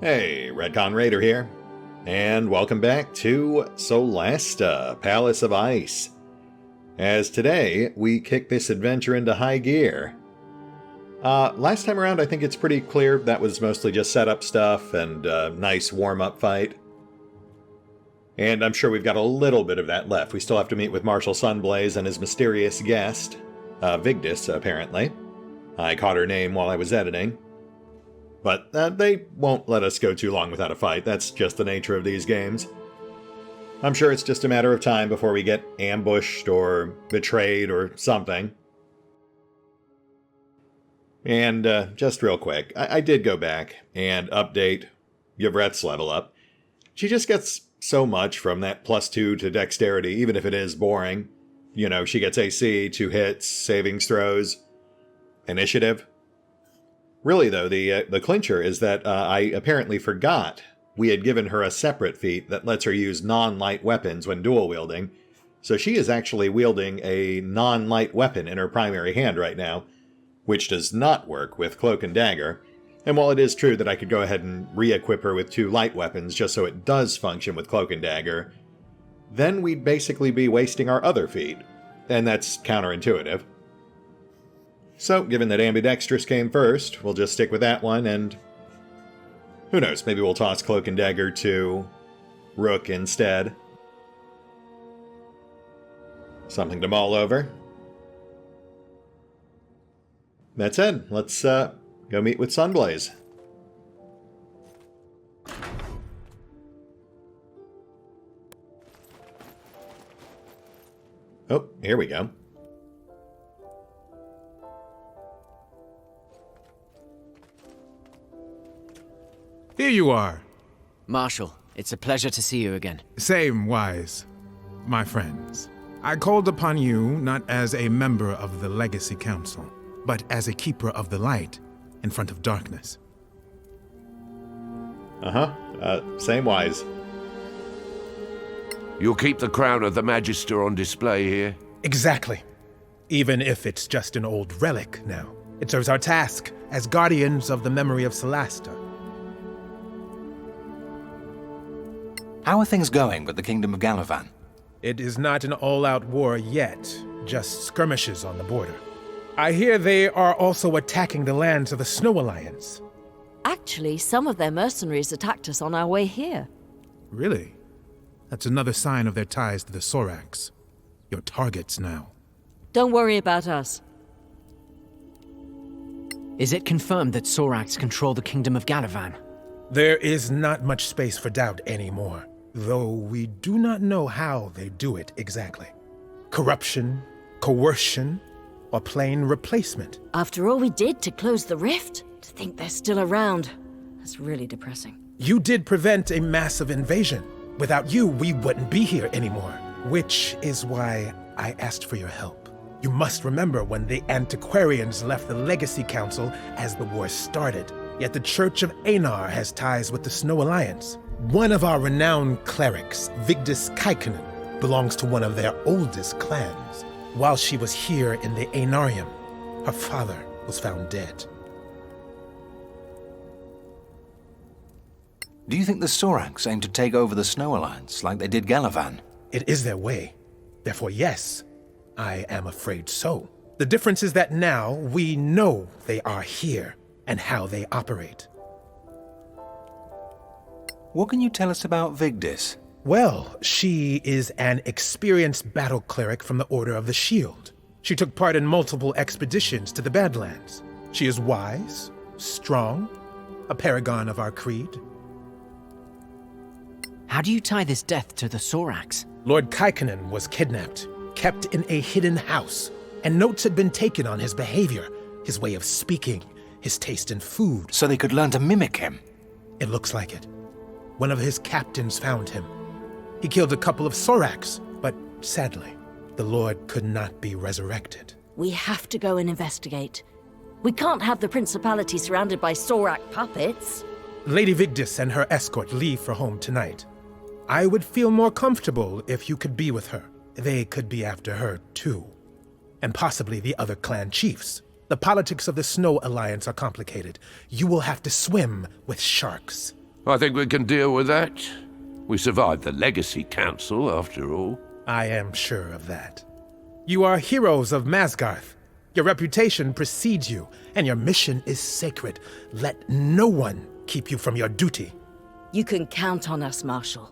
Hey, RetconRaider here, and welcome back to Solasta, Palace of Ice. As today, we kick this adventure into high gear. Last time around, I think it's pretty clear that was mostly just setup stuff and a nice warm-up fight. And I'm sure we've got a little bit of that left. We still have to meet with Marshal Sunblaze and his mysterious guest, Vigdis, apparently. I caught her name while I was editing. But they won't let us go too long without a fight. That's just the nature of these games. I'm sure it's just a matter of time before we get ambushed or betrayed or something. And just real quick, I did go back and update Yvrette's level up. She just gets so much from that +2 to dexterity, even if it is boring. You know, she gets AC, 2 hits, savings throws, initiative. Really, though, the clincher is that I apparently forgot we had given her a separate feat that lets her use non-light weapons when dual-wielding. So she is actually wielding a non-light weapon in her primary hand right now, which does not work with Cloak and Dagger. And while it is true that I could go ahead and re-equip her with 2 light weapons just so it does function with Cloak and Dagger, then we'd basically be wasting our other feat. And that's counterintuitive. So, given that ambidextrous came first, we'll just stick with that one, and who knows, maybe we'll toss Cloak and Dagger to Rook instead. Something to mull over. That said, let's go meet with Sunblaze. Oh, here we go. Here you are. Marshal, it's a pleasure to see you again. Same wise, my friends. I called upon you not as a member of the Legacy Council, but as a keeper of the light in front of darkness. Same wise. You'll keep the crown of the Magister on display here? Exactly. Even if it's just an old relic now. It serves our task as guardians of the memory of Solasta. How are things going with the Kingdom of Galavan? It is not an all-out war yet, just skirmishes on the border. I hear they are also attacking the lands of the Snow Alliance. Actually, some of their mercenaries attacked us on our way here. Really? That's another sign of their ties to the Soraks. Your targets now. Don't worry about us. Is it confirmed that Soraks control the Kingdom of Galavan? There is not much space for doubt anymore, though we do not know how they do it exactly. Corruption, coercion, or plain replacement. After all we did to close the rift, to think they're still around, that's really depressing. You did prevent a massive invasion. Without you, we wouldn't be here anymore, which is why I asked for your help. You must remember when the Antiquarians left the Legacy Council as the war started. Yet the Church of Einar has ties with the Snow Alliance. One of our renowned clerics, Vigdis Kaikkonen, belongs to one of their oldest clans. While she was here in the Einarium, her father was found dead. Do you think the Soraks aim to take over the Snow Alliance like they did Galavan? It is their way. Therefore, yes, I am afraid so. The difference is that now we know they are here and how they operate. What can you tell us about Vigdis? Well, she is an experienced battle cleric from the Order of the Shield. She took part in multiple expeditions to the Badlands. She is wise, strong, a paragon of our creed. How do you tie this death to the Soraks? Lord Kaikkonen was kidnapped, kept in a hidden house, and notes had been taken on his behavior, his way of speaking, his taste in food. So they could learn to mimic him? It looks like it. One of his captains found him. He killed a couple of Soraks, but sadly, the Lord could not be resurrected. We have to go and investigate. We can't have the Principality surrounded by Sorak puppets. Lady Vigdis and her escort leave for home tonight. I would feel more comfortable if you could be with her. They could be after her, too. And possibly the other clan chiefs. The politics of the Snow Alliance are complicated. You will have to swim with sharks. I think we can deal with that. We survived the Legacy Council, after all. I am sure of that. You are heroes of Masgarth. Your reputation precedes you, and your mission is sacred. Let no one keep you from your duty. You can count on us, Marshal.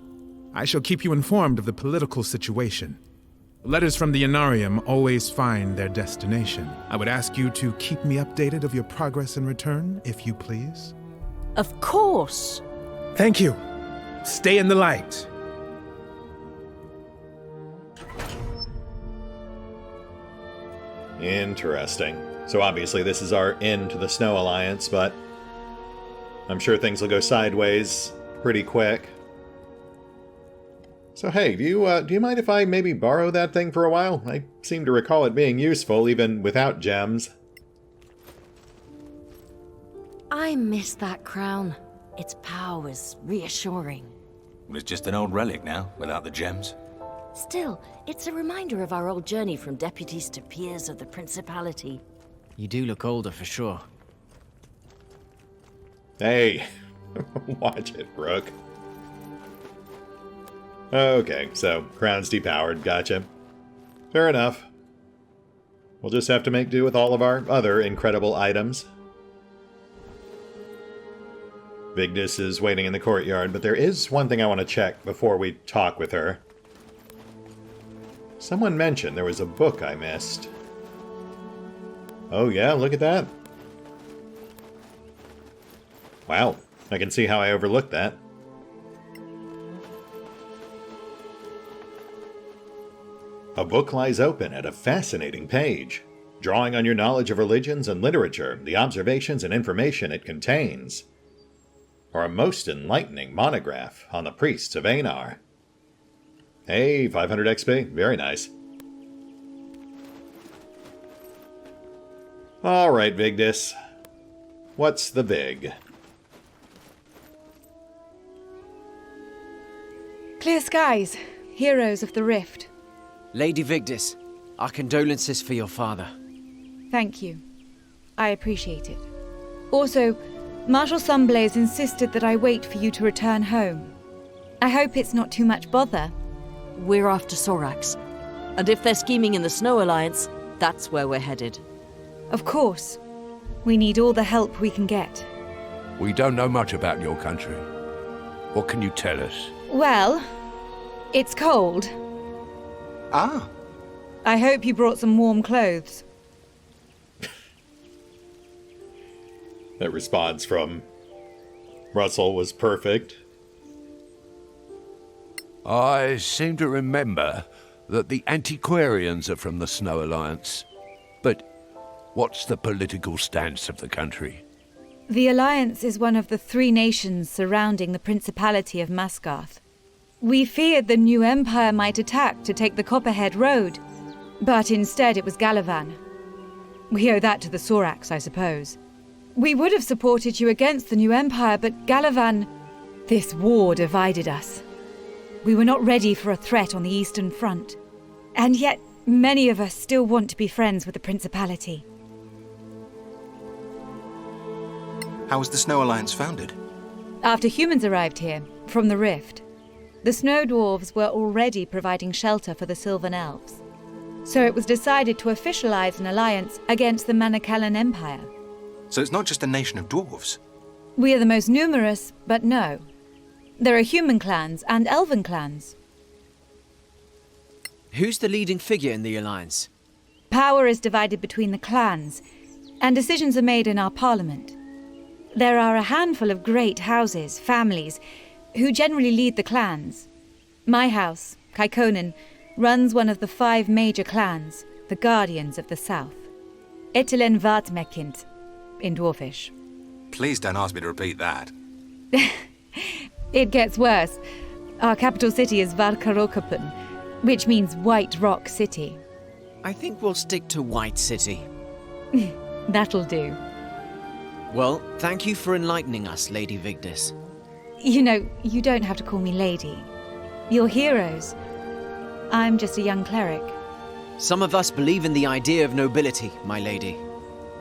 I shall keep you informed of the political situation. Letters from the Inarium always find their destination. I would ask you to keep me updated of your progress in return, if you please. Of course. Thank you. Stay in the light. Interesting. So obviously this is our end to the Snow Alliance, but I'm sure things will go sideways pretty quick. So hey, do you mind if I maybe borrow that thing for a while? I seem to recall it being useful even without gems. I miss that crown. Its power was reassuring. It's just an old relic now, without the gems. Still, it's a reminder of our old journey from deputies to peers of the Principality. You do look older for sure. Hey, watch it, Vrock. Okay, so crown's depowered, gotcha. Fair enough. We'll just have to make do with all of our other incredible items. Vigdis is waiting in the courtyard, but there is one thing I want to check before we talk with her. Someone mentioned there was a book I missed. Oh yeah, look at that. Wow, I can see how I overlooked that. A book lies open at a fascinating page, drawing on your knowledge of religions and literature, the observations and information it contains. Or a most enlightening monograph on the priests of Einar. Hey, 500 XP. Very nice. Alright, Vigdis. What's the big? Clear skies. Heroes of the Rift. Lady Vigdis, our condolences for your father. Thank you. I appreciate it. Also, Marshal Sunblaze insisted that I wait for you to return home. I hope it's not too much bother. We're after Sorax. And if they're scheming in the Snow Alliance, that's where we're headed. Of course. We need all the help we can get. We don't know much about your country. What can you tell us? Well, it's cold. Ah, I hope you brought some warm clothes. That response from Russell was perfect. I seem to remember that the Antiquarians are from the Snow Alliance. But what's the political stance of the country? The Alliance is one of the 3 nations surrounding the Principality of Masgarth. We feared the new Empire might attack to take the Copperhead Road, but instead it was Galavan. We owe that to the Sorax, I suppose. We would have supported you against the new Empire, but Galavan... This war divided us. We were not ready for a threat on the Eastern Front. And yet, many of us still want to be friends with the Principality. how was the Snow Alliance founded? After humans arrived here, from the Rift, the Snow Dwarves were already providing shelter for the Sylvan Elves. So it was decided to officialize an alliance against the Manakalan Empire. So it's not just a nation of dwarves? We are the most numerous, but no. There are human clans and elven clans. Who's the leading figure in the alliance? Power is divided between the clans, and decisions are made in our parliament. There are a handful of great houses, families, who generally lead the clans. My house, Kaikonen, runs one of the 5 major clans, the Guardians of the South. Etelen Vatmekind, in Dwarfish. Please don't ask me to repeat that. It gets worse. Our capital city is Varkarokapun, which means White Rock City. I think we'll stick to White City. That'll do. Well, thank you for enlightening us, Lady Vigdis. You know, you don't have to call me lady. You're heroes. I'm just a young cleric. Some of us believe in the idea of nobility, my lady.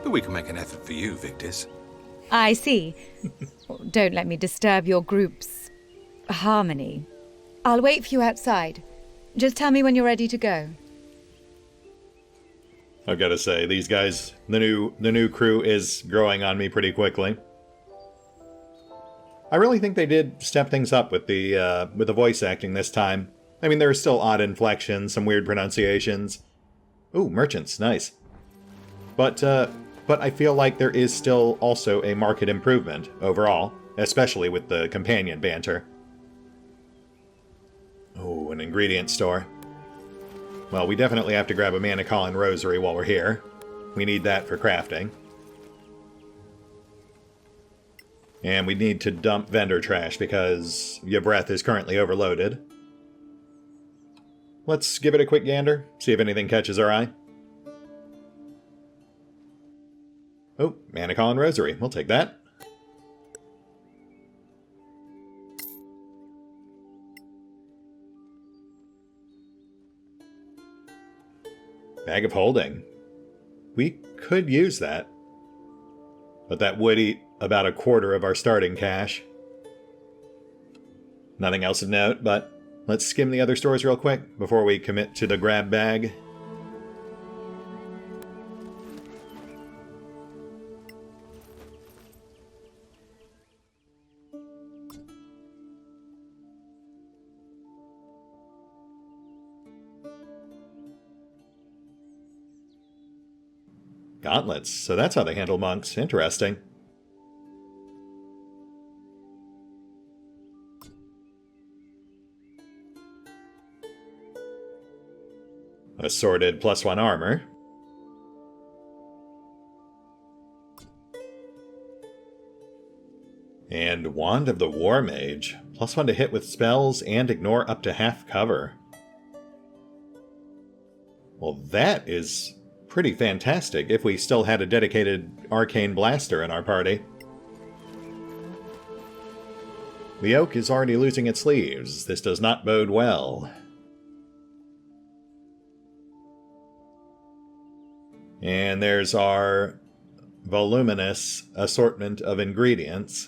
But we can make an effort for you, Vigdis. I see. Don't let me disturb your group's harmony. I'll wait for you outside. Just tell me when you're ready to go. I've got to say, these guys, the new crew is growing on me pretty quickly. I really think they did step things up with the voice acting this time. I mean, there are still odd inflections, some weird pronunciations. Ooh, merchants, nice. But I feel like there is still also a market improvement overall, especially with the companion banter. Oh, an ingredient store. Well, we definitely have to grab a mana calling rosary while we're here. We need that for crafting. And we need to dump vendor trash because Yvreth is currently overloaded. Let's give it a quick gander, see if anything catches our eye. Oh, mana calling rosary. We'll take that. Bag of holding. We could use that. But that would eat about a quarter of our starting cash. Nothing else of note, but let's skim the other stores real quick before we commit to the grab bag. Gauntlets, so that's how they handle monks. Interesting. Assorted +1 armor. And Wand of the War Mage. +1 to hit with spells and ignore up to half cover. Well, that is pretty fantastic if we still had a dedicated arcane blaster in our party. The oak is already losing its leaves. This does not bode well. And there's our voluminous assortment of ingredients.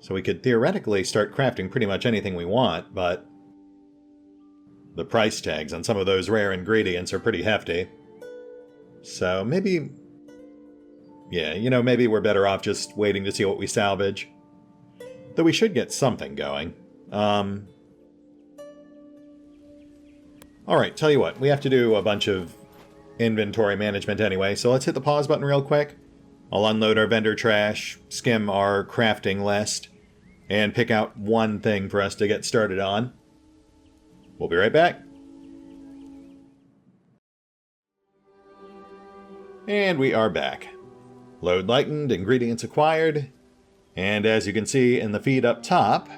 So we could theoretically start crafting pretty much anything we want, but the price tags on some of those rare ingredients are pretty hefty. So maybe, yeah, maybe we're better off just waiting to see what we salvage. Though we should get something going. Alright, tell you what, we have to do a bunch of inventory management anyway, so let's hit the pause button real quick. I'll unload our vendor trash, skim our crafting list, and pick out one thing for us to get started on. We'll be right back. And we are back. Load lightened, ingredients acquired, and as you can see in the feed up top,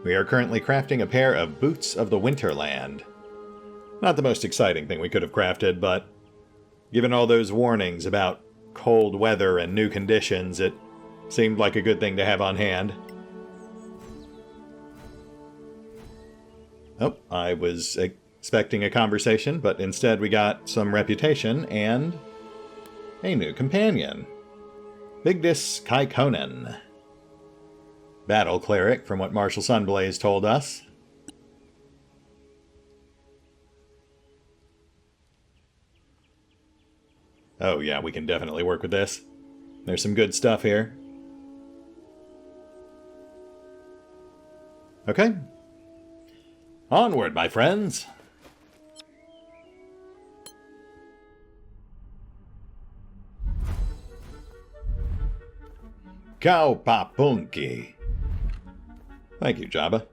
we are currently crafting a pair of Boots of the Winterland. Not the most exciting thing we could have crafted, but given all those warnings about cold weather and new conditions, it seemed like a good thing to have on hand. Oh, I was expecting a conversation, but instead we got some reputation and a new companion. Vigdis Kaikonen. Battle cleric, from what Marshal Sunblaze told us. Oh yeah, we can definitely work with this. There's some good stuff here. Okay. Onward, my friends. Kaupapunki. Thank you, Jabba.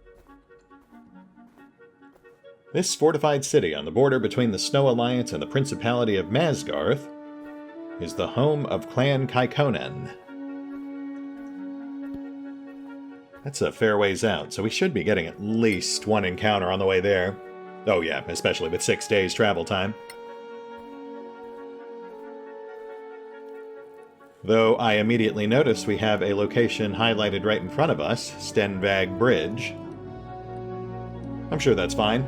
This fortified city on the border between the Snow Alliance and the Principality of Masgarth is the home of Clan Kaikonen. That's a fair ways out, so we should be getting at least one encounter on the way there. Oh yeah, especially with 6 days travel time. Though I immediately notice we have a location highlighted right in front of us, Stenvag Bridge. I'm sure that's fine.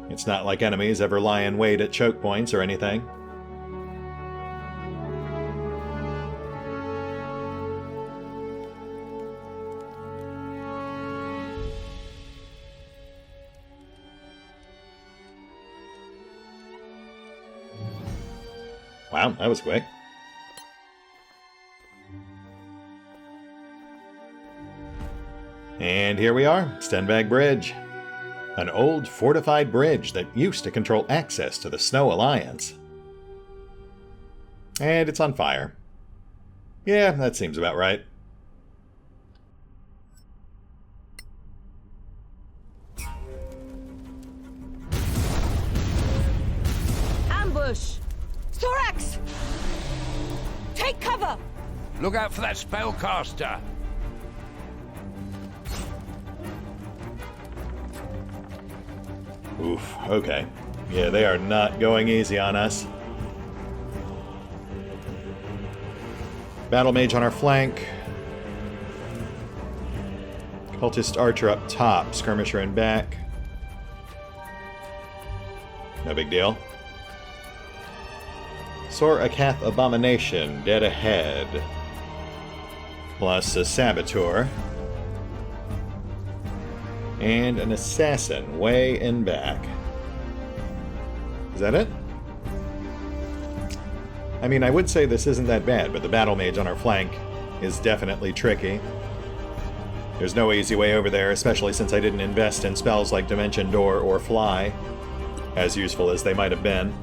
It's not like enemies ever lie in wait at choke points or anything. Wow, that was quick. And here we are, Stenbag Bridge. An old fortified bridge that used to control access to the Snow Alliance. And it's on fire. Yeah, that seems about right. Ambush! Sorax! Take cover! Look out for that spellcaster! Oof, okay. Yeah, they are not going easy on us. Battle Mage on our flank. Cultist Archer up top. Skirmisher in back. No big deal. Sorakath Abomination dead ahead. Plus a Saboteur. And an Assassin way in back. Is that it? I mean, I would say this isn't that bad, but the Battle Mage on our flank is definitely tricky. There's no easy way over there, especially since I didn't invest in spells like Dimension Door or Fly, as useful as they might have been.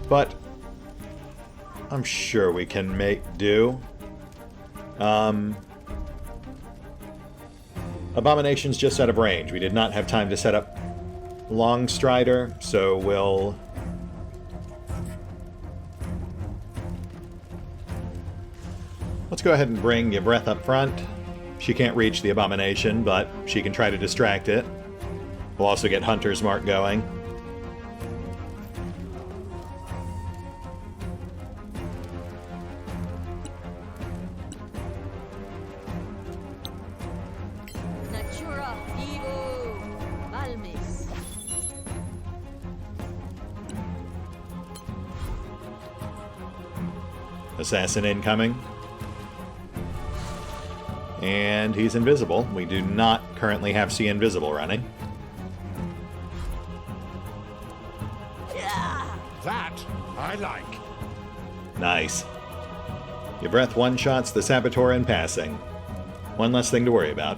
But I'm sure we can make do. Abomination's just out of range. We did not have time to set up Long Strider, so we'll... Let's go ahead and bring Yvreth up front. She can't reach the Abomination, but she can try to distract it. We'll also get Hunter's Mark going. Natura Vivo Valmis. Assassin incoming. And he's invisible. We do not currently have See Invisible running. That I like. Nice. Yvreth one-shots the Saboteur in passing. One less thing to worry about.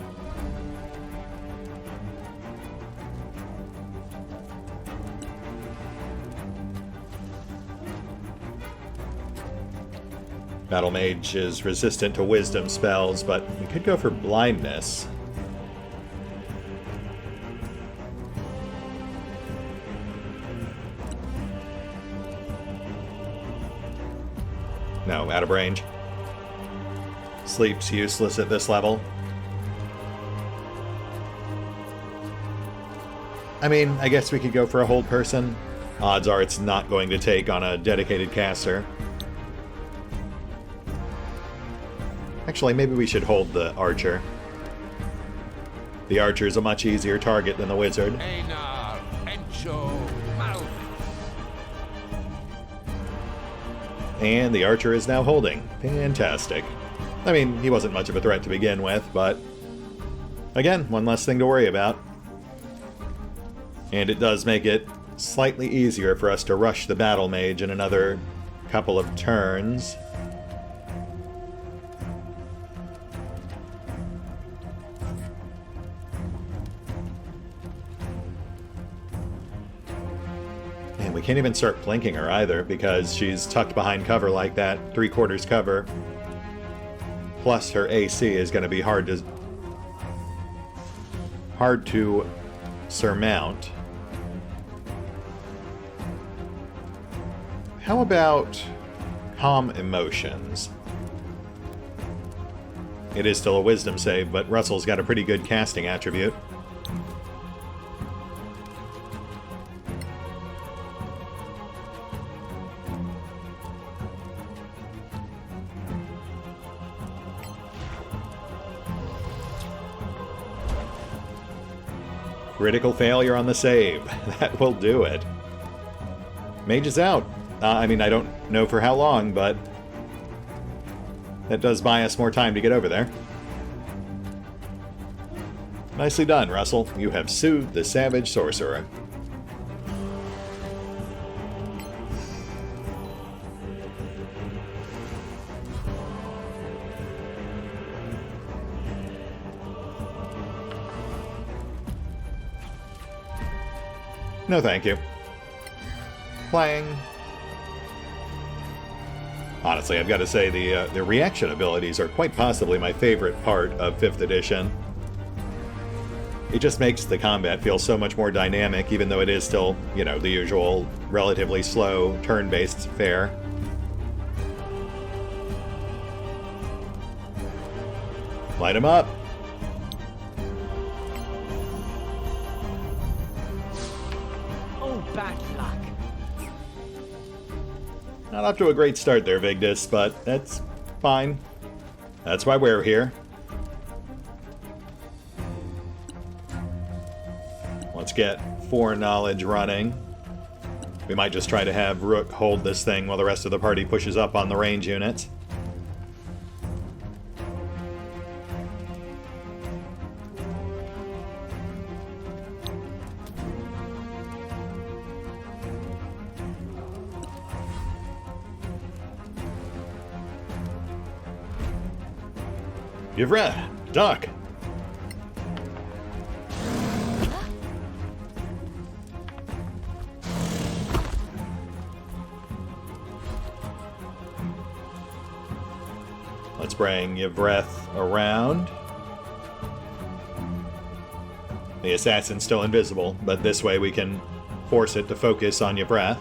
Battle Mage is resistant to Wisdom spells, but we could go for Blindness. No, out of range. Sleep's useless at this level. I mean, I guess we could go for a hold person. Odds are it's not going to take on a dedicated caster. Actually, maybe we should hold the Archer. The Archer's a much easier target than the Wizard. Einar, Encho, Mal. And the Archer is now holding. Fantastic. I mean, he wasn't much of a threat to begin with, but... Again, one less thing to worry about. And it does make it slightly easier for us to rush the Battle Mage in another couple of turns. We can't even start flanking her either, because she's tucked behind cover like that, 3/4 cover. Plus her AC is going to be hard to surmount. How about Calm Emotions? It is still a Wisdom save, but Russell's got a pretty good casting attribute. Critical failure on the save. That will do it. Mage is out. I mean, I don't know for how long, but that does buy us more time to get over there. Nicely done, Russell. You have soothed the savage sorcerer. No thank you. Clang. Honestly, I've got to say the reaction abilities are quite possibly my favorite part of 5th edition. It just makes the combat feel so much more dynamic, even though it is still, you know, the usual relatively slow turn-based fare. Light him up. Oh, bad luck. Not off to a great start there, Vigdis, but that's fine. That's why we're here. Let's get foreknowledge running. We might just try to have Rook hold this thing while the rest of the party pushes up on the range units. Yvra, duck! Let's bring Yvreth around. The assassin's still invisible, but this way we can force it to focus on Yvreth.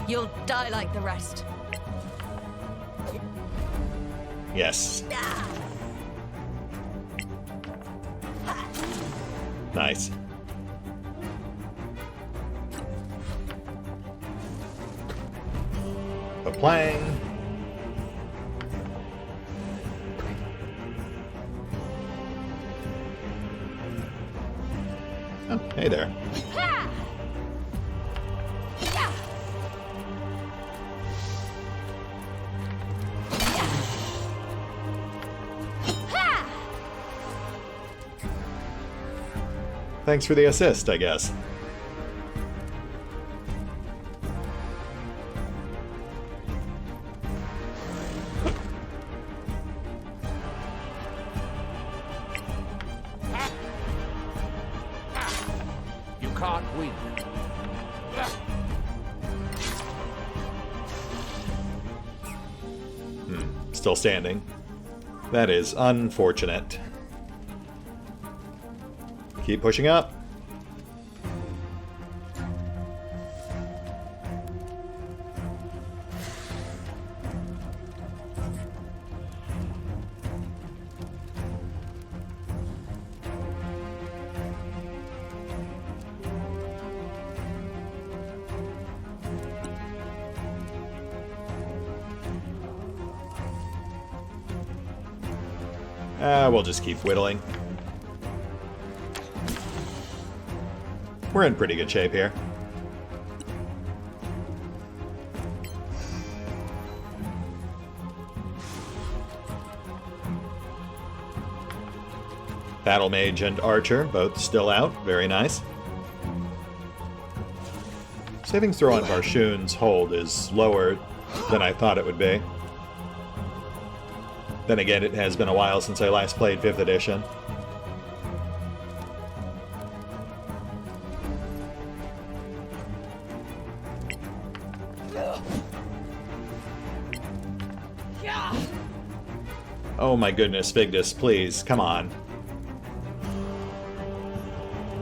You'll die like the rest. Yes. Nice. Plang. Oh, hey there. Thanks for the assist, I guess. You can't win. Still standing. That is unfortunate. Keep pushing up. We'll just keep whittling. We're in pretty good shape here. Battle Mage and Archer both still out. Very nice. Saving throw on Varshoon's hold is lower than I thought it would be. Then again, it has been a while since I last played 5th edition. Oh my goodness, Vigdis, please, come on.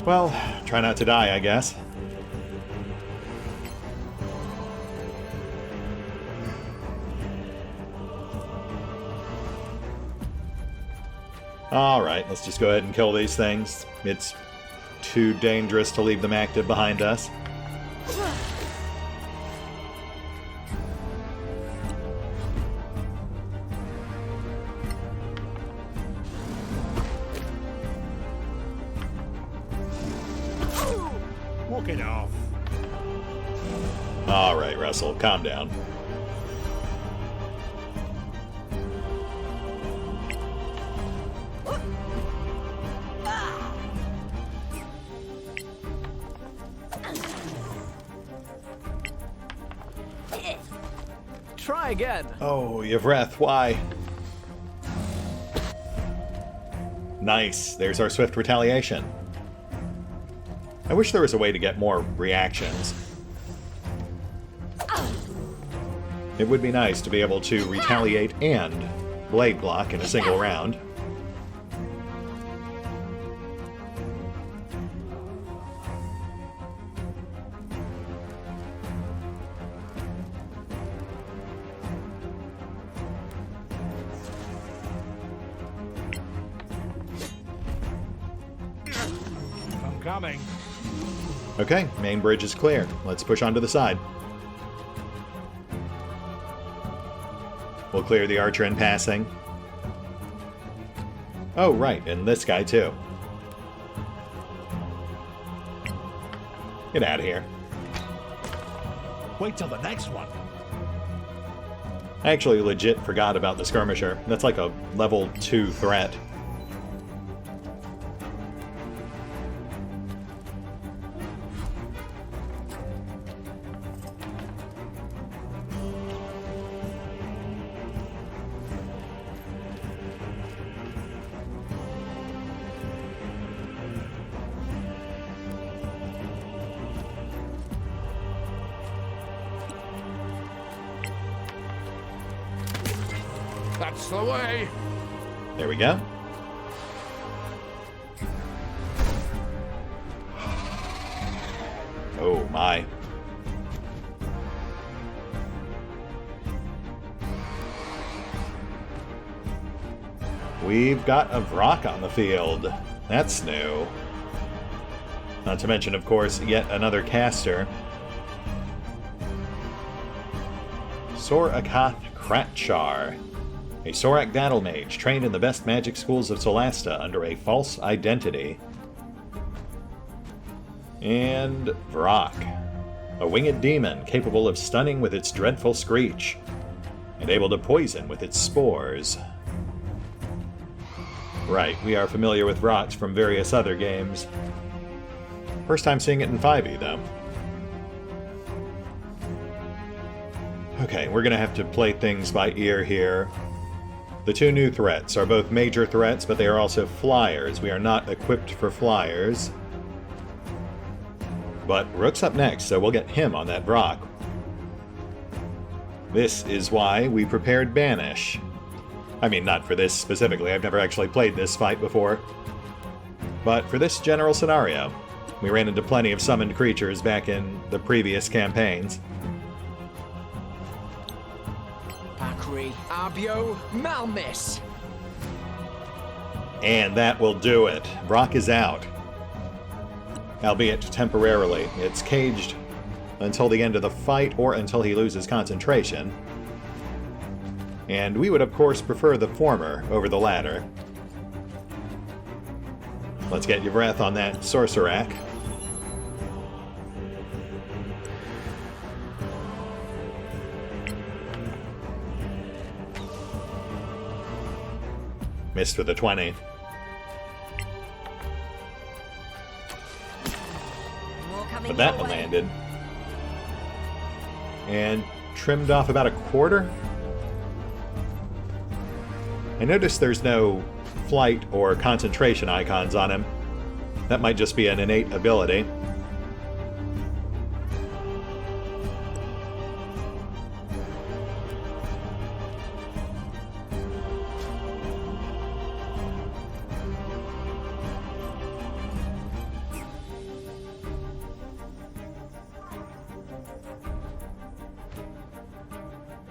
Well, try not to die, I guess. Alright, let's just go ahead and kill these things. It's too dangerous to leave them active behind us. Walk it off. Alright, Russell, calm down. Try again. Oh, Yvreth, why? Nice. There's our swift retaliation. I wish there was a way to get more reactions. It would be nice to be able to retaliate and blade block in a single round. I'm coming. Okay, main bridge is clear. Let's push onto the side. We'll clear the archer in passing. Oh, right, and this guy too. Get out of here. Wait till the next one. I actually legit forgot about the skirmisher. That's like a level 2 threat. That's the way. There we go. Oh my. We've got a Vrock on the field. That's new. Not to mention, of course, yet another caster. Sorak Kratchar. A Sorak battle mage trained in the best magic schools of Solasta under a false identity. And Vrock, a winged demon capable of stunning with its dreadful screech, and able to poison with its spores. Right, we are familiar with Vrocks from various other games. First time seeing it in 5e, though. Okay, we're gonna have to play things by ear here. The two new threats are both major threats, but they are also flyers. We are not equipped for flyers. But Rook's up next, so we'll get him on that Vrock. This is why we prepared Banish. I mean, not for this specifically. I've never actually played this fight before. But for this general scenario, we ran into plenty of summoned creatures back in the previous campaigns. Bakri, Abio, Malmis. And that will do it. Vrock is out. Albeit temporarily. It's caged until the end of the fight or until he loses concentration. And we would of course prefer the former over the latter. Let's get your breath on that Sorcerak. Missed with a 20. But that one landed. And trimmed off about a quarter? I noticed there's no flight or concentration icons on him. That might just be an innate ability.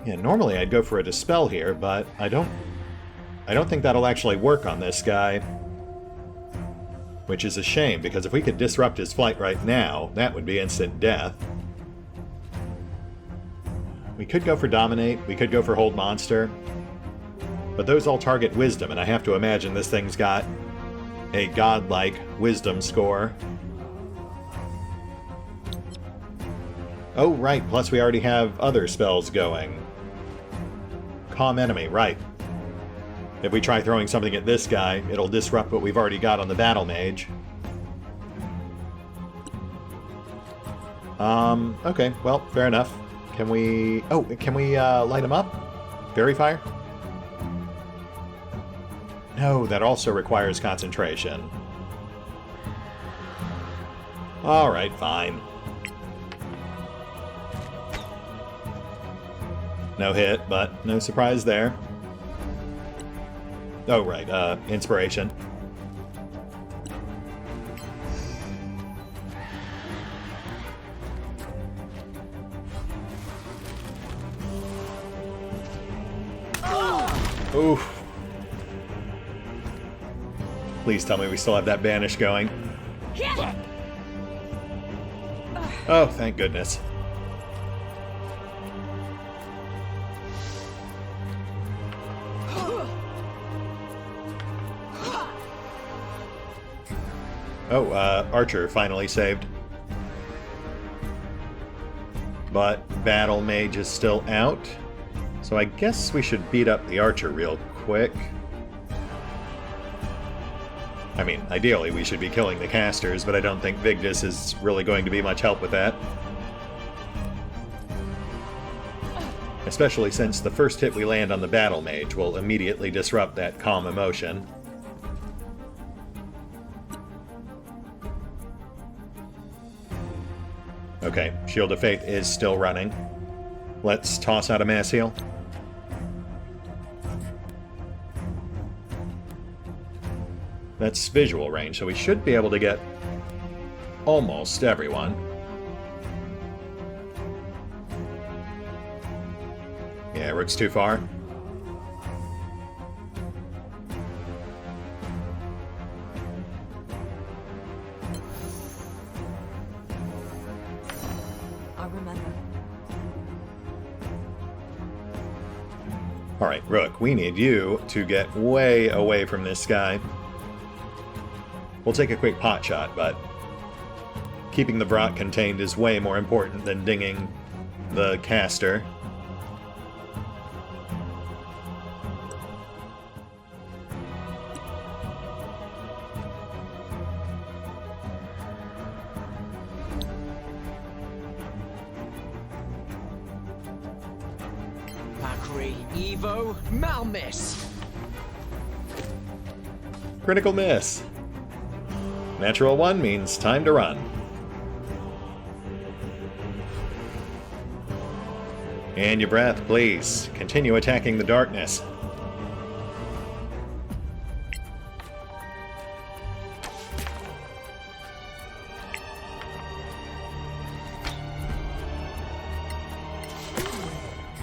Yeah, normally I'd go for a Dispel here, but I don't think that'll actually work on this guy. Which is a shame, because if we could disrupt his flight right now, that would be instant death. We could go for Dominate, we could go for Hold Monster. But those all target Wisdom, and I have to imagine this thing's got a godlike Wisdom score. Oh, right, plus we already have other spells going. Calm Enemy, right. If we try throwing something at this guy, it'll disrupt what we've already got on the Battle Mage. Okay, well, fair enough. Can we... Oh, can we light him up? Fairy Fire? No, that also requires concentration. Alright, fine. No hit, but no surprise there. Oh, right, inspiration. Oof. Please tell me we still have that banish going. Oh, thank goodness. Oh, Archer finally saved. But Battle Mage is still out. So I guess we should beat up the Archer real quick. I mean, ideally we should be killing the casters, but I don't think Vigdis is really going to be much help with that. Especially since the first hit we land on the Battle Mage will immediately disrupt that calm emotion. Okay, Shield of Faith is still running. Let's toss out a mass heal. That's visual range, so we should be able to get almost everyone. Yeah, Rook's too far. I remember. Alright, Rook, we need you to get way away from this guy. We'll take a quick pot shot, but keeping the Vrock contained is way more important than dinging the caster. Bakri, Evo, Malmiss. Critical miss. Natural 1 means time to run. And your breath, please. Continue attacking the darkness.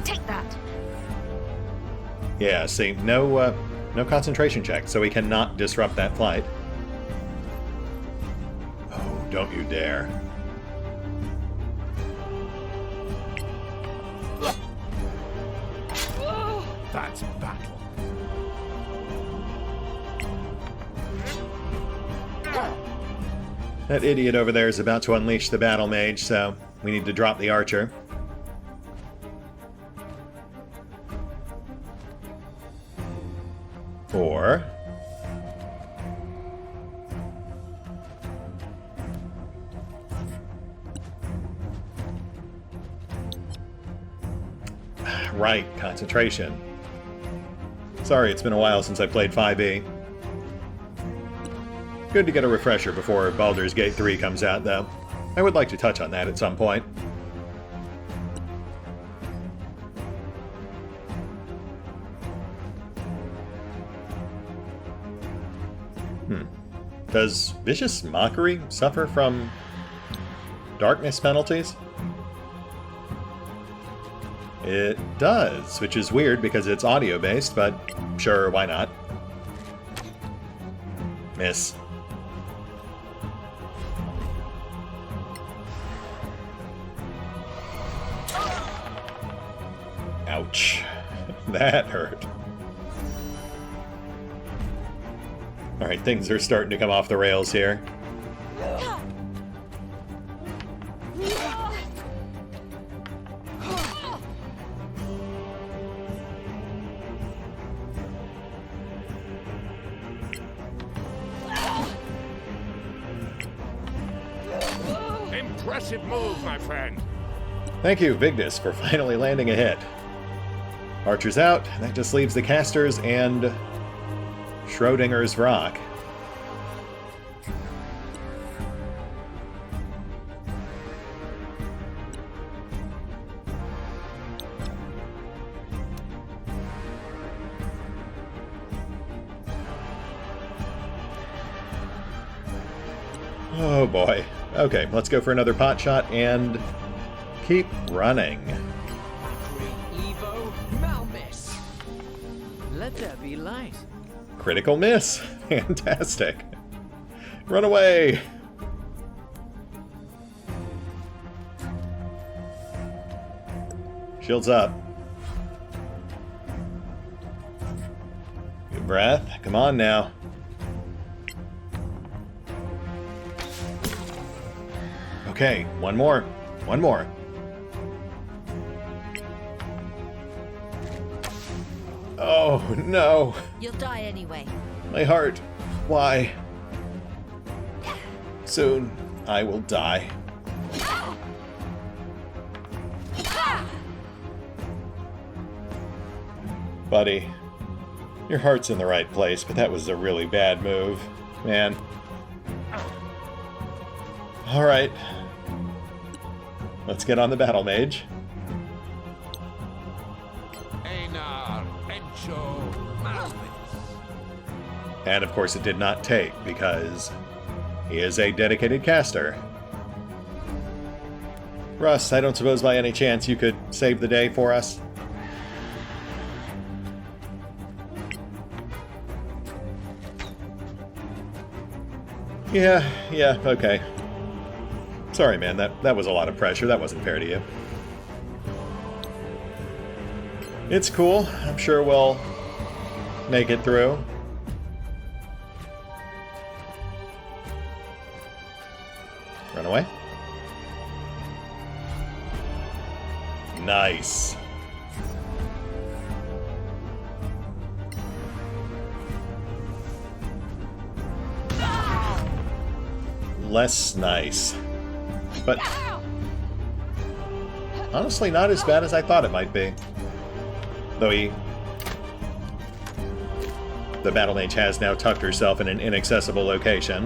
Take that. Yeah, see, no concentration check, so we cannot disrupt that flight. Don't you dare. That's battle. That idiot over there is about to unleash the Battle Mage, so we need to drop the Archer. Or right, concentration. Sorry, it's been a while since I played 5e. Good to get a refresher before Baldur's Gate 3 comes out, though. I would like to touch on that at some point. Does Vicious Mockery suffer from darkness penalties? It does, which is weird because it's audio-based, but sure, why not? Miss. Ouch. That hurt. Alright, things are starting to come off the rails here. Impressive move, my friend. Thank you, Vigdis, for finally landing a hit. Archer's out, and that just leaves the casters and Schrodinger's Vrock. Oh boy. Okay, let's go for another pot shot and keep running. Evo Malmis. Let there be light. Critical miss. Fantastic. Run away. Shields up. Good breath. Come on now. Okay, one more. One more. Oh, no. You'll die anyway. My heart. Why? Soon, I will die. Buddy, your heart's in the right place, but that was a really bad move, man. Alright. Let's get on the battle mage. And of course it did not take, because he is a dedicated caster. Russ, I don't suppose by any chance you could save the day for us? Yeah, okay. Sorry, man, that was a lot of pressure. That wasn't fair to you. It's cool. I'm sure we'll make it through. Run away. Nice. Less nice. But honestly, not as bad as I thought it might be. Though the battle mage has now tucked herself in an inaccessible location,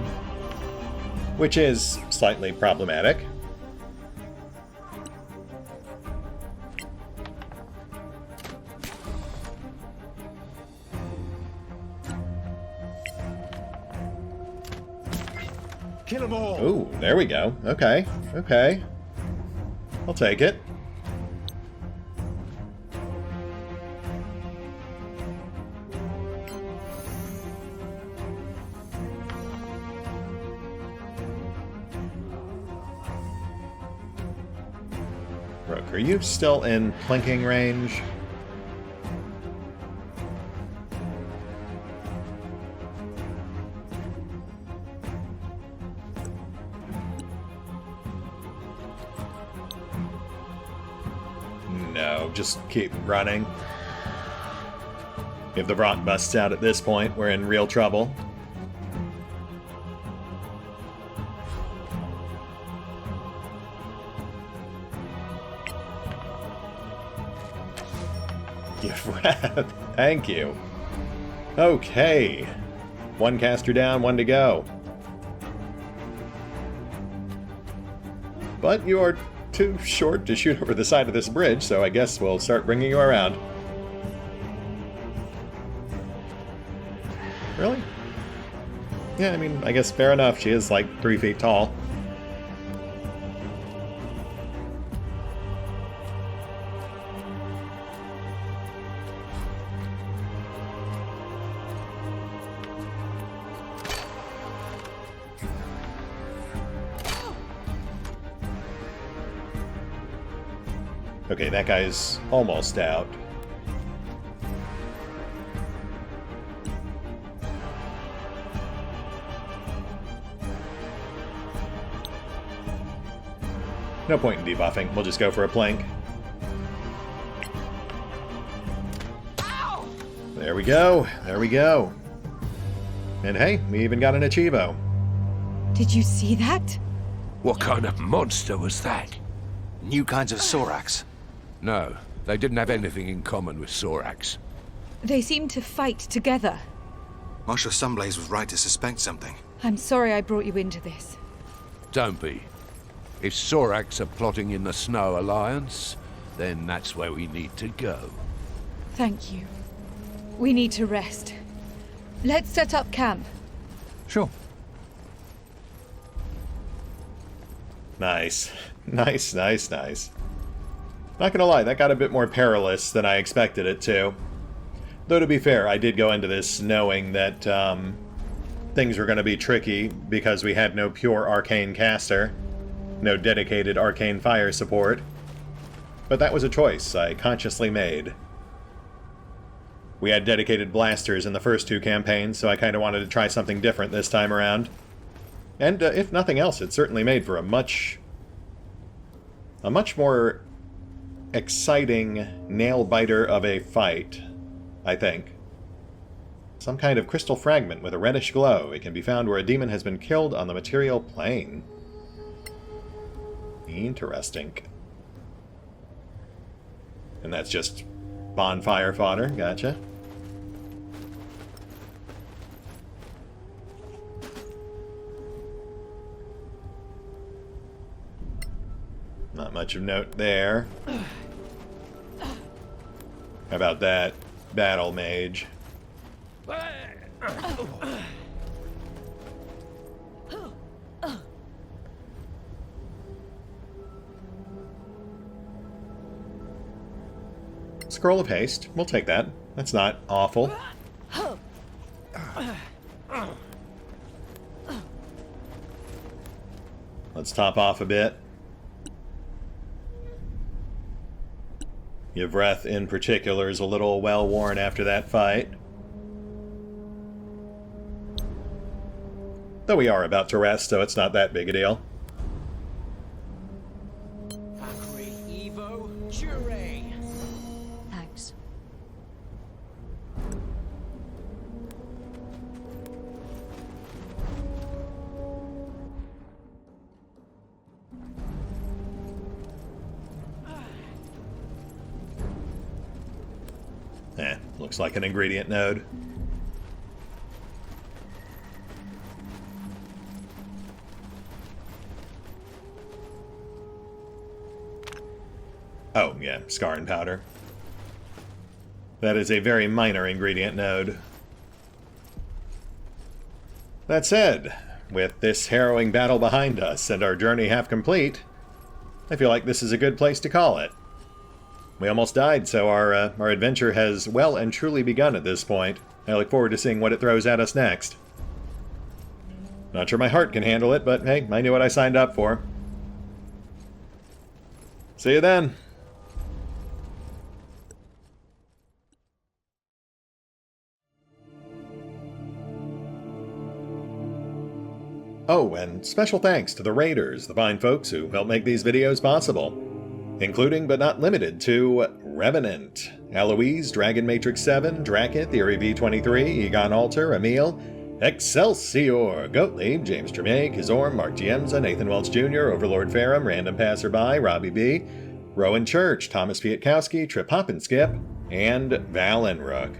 which is slightly problematic. Kill them all. Ooh, there we go. Okay. I'll take it. Rook, are you still in plinking range? No, just keep running. If the Vrock busts out at this point, we're in real trouble. Thank you. Okay. One caster down, one to go. But you're too short to shoot over the side of this bridge, so I guess we'll start bringing you around. Really? Yeah, I mean, I guess fair enough. She is like 3 feet tall. Okay, that guy's almost out. No point in debuffing. We'll just go for a plank. There we go. There we go. And hey, we even got an Achievo. Did you see that? What kind of monster was that? New kinds of soraks. No, they didn't have anything in common with Sorax. They seem to fight together. Marsha Sunblaze was right to suspect something. I'm sorry I brought you into this. Don't be. If Soraks are plotting in the Snow Alliance, then that's where we need to go. Thank you. We need to rest. Let's set up camp. Sure. Nice. Nice, nice, nice. Not gonna lie, that got a bit more perilous than I expected it to. Though to be fair, I did go into this knowing that things were going to be tricky because we had no pure arcane caster, no dedicated arcane fire support. But that was a choice I consciously made. We had dedicated blasters in the first two campaigns, so I kind of wanted to try something different this time around. And if nothing else, it certainly made for a much more exciting nail-biter of a fight, I think. Some kind of crystal fragment with a reddish glow. It can be found where a demon has been killed on the material plane. Interesting. And that's just bonfire fodder. Gotcha. Not much of note there. How about that battle mage? Scroll of haste. We'll take that. That's not awful. Let's top off a bit. Yvreth in particular is a little well-worn after that fight. Though we are about to rest, so it's not that big a deal. Thanks. Looks like an ingredient node. Oh, yeah, scar and powder. That is a very minor ingredient node. That said, with this harrowing battle behind us and our journey half complete, I feel like this is a good place to call it. We almost died, so our adventure has well and truly begun at this point. I look forward to seeing what it throws at us next. Not sure my heart can handle it, but hey, I knew what I signed up for. See you then. Oh, and special thanks to the Raiders, the fine folks who help make these videos possible. Including, but not limited to, Revenant, Alois, Dragon Matrix 7, Drakiith, Theory V23, EgonAlter, Emile, Exsellsior, Gottlieb, James Trimmier, Kazorm, Mark Giemza, Nathan Welch Jr., OverlordPherom, RandomPassrby, RobbyB, Rowan Church, Tomasz Piątkowski, Triphoppenskip, and Valinrook.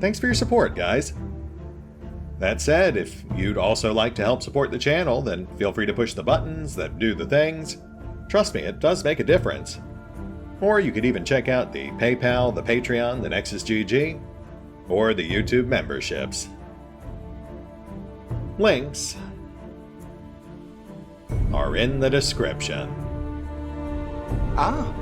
Thanks for your support, guys. That said, if you'd also like to help support the channel, then feel free to push the buttons that do the things. Trust me, it does make a difference. Or you could even check out the PayPal, the Patreon, the Nexus GG, or the YouTube memberships. Links are in the description. Ah,